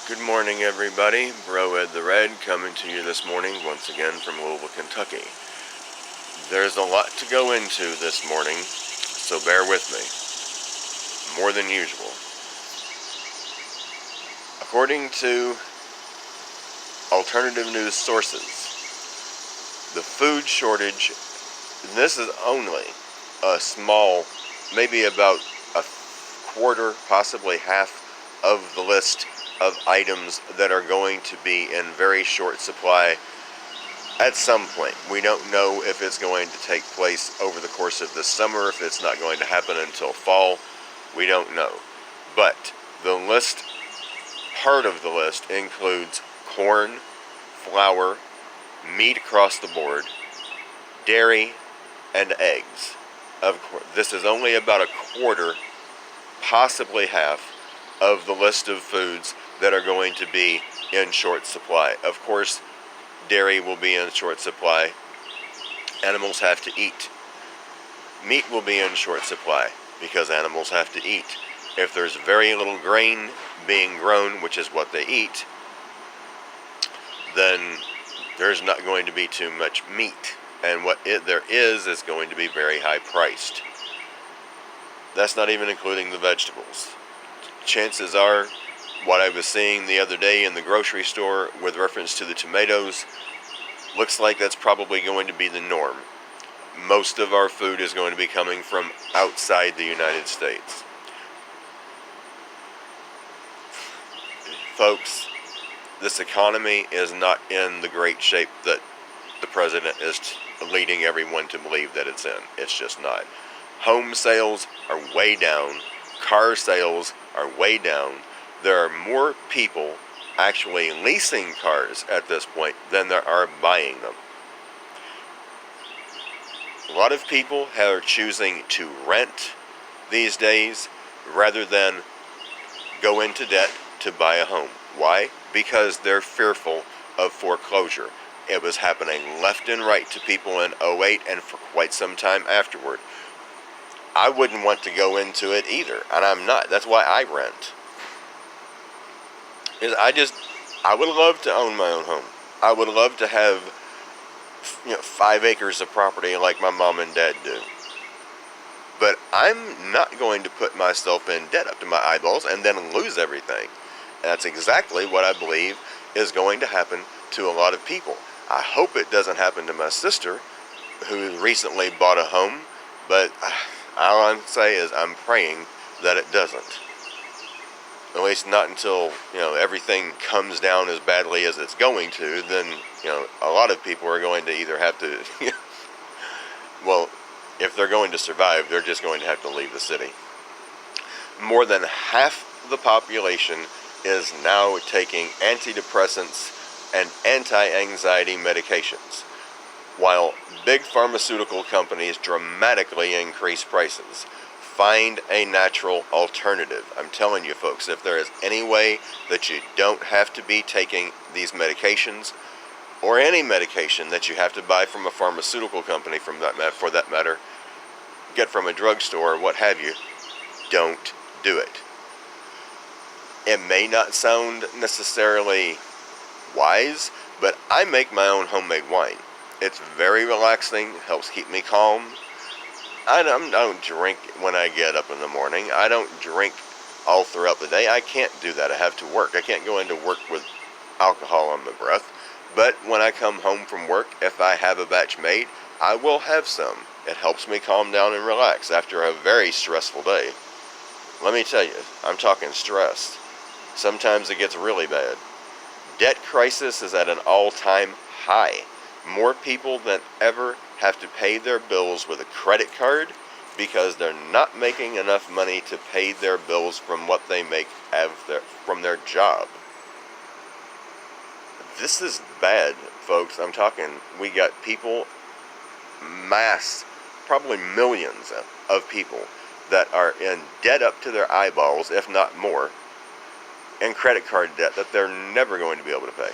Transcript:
Good morning, everybody. Bro Ed the Red coming to you this morning once again from Louisville, Kentucky. There's a lot to go into this morning, so bear with me. More than usual. According to alternative news sources, the food shortage, and this is only a small, maybe about a quarter, possibly half of the list of items that are going to be in very short supply at some point. We don't know if it's going to take place over the course of this summer, if it's not going to happen until fall. We don't know. But the list, part of the list, includes corn, flour, meat across the board, dairy, and eggs. Of course, this is only about a quarter, possibly half, of the list of foods that are going to be in short supply. Of course, dairy will be in short supply. Animals have to eat. Meat will be in short supply because animals have to eat. If there's very little grain being grown, which is what they eat, then there's not going to be too much meat. And what there is going to be very high priced. That's not even including the vegetables. Chances are, what I was seeing the other day in the grocery store with reference to the tomatoes, looks like that's probably going to be the norm. Most of our food is going to be coming from outside the United States. Folks, this economy is not in the great shape that the president is leading everyone to believe that it's in. It's just not. Home sales are way down. Car sales are way down. There are more people actually leasing cars at this point than there are buying them. A lot of people are choosing to rent these days rather than go into debt to buy a home. Why? Because they're fearful of foreclosure. It was happening left and right to people in '08 and for quite some time afterward. I wouldn't want to go into it either, and I'm not. That's why I rent. I would love to own my own home. I would love to have, 5 acres of property like my mom and dad do. But I'm not going to put myself in debt up to my eyeballs and then lose everything. And that's exactly what I believe is going to happen to a lot of people. I hope it doesn't happen to my sister, who recently bought a home, but all I'm saying is I'm praying that it doesn't. At least not until, everything comes down as badly as it's going to. Then, a lot of people are going to either have to, well, if they're going to survive, they're just going to have to leave the city. More than half the population is now taking antidepressants and anti-anxiety medications, while big pharmaceutical companies dramatically increase prices. Find a natural alternative. I'm telling you folks, if there is any way that you don't have to be taking these medications, or any medication that you have to buy from a pharmaceutical company for that matter, get from a drugstore or what have you, don't do it. It may not sound necessarily wise, but I make my own homemade wine. It's very relaxing, helps keep me calm. I don't drink when I get up in the morning. I don't drink all throughout the day. I can't do that. I have to work. I can't go into work with alcohol on my breath. But when I come home from work, if I have a batch made, I will have some. It helps me calm down and relax after a very stressful day. Let me tell you, I'm talking stress. Sometimes it gets really bad. Debt crisis is at an all-time high. More people than ever have to pay their bills with a credit card because they're not making enough money to pay their bills from what they make from their job. This is bad, folks. I'm talking, we got people, probably millions of people that are in debt up to their eyeballs, if not more, and credit card debt that they're never going to be able to pay.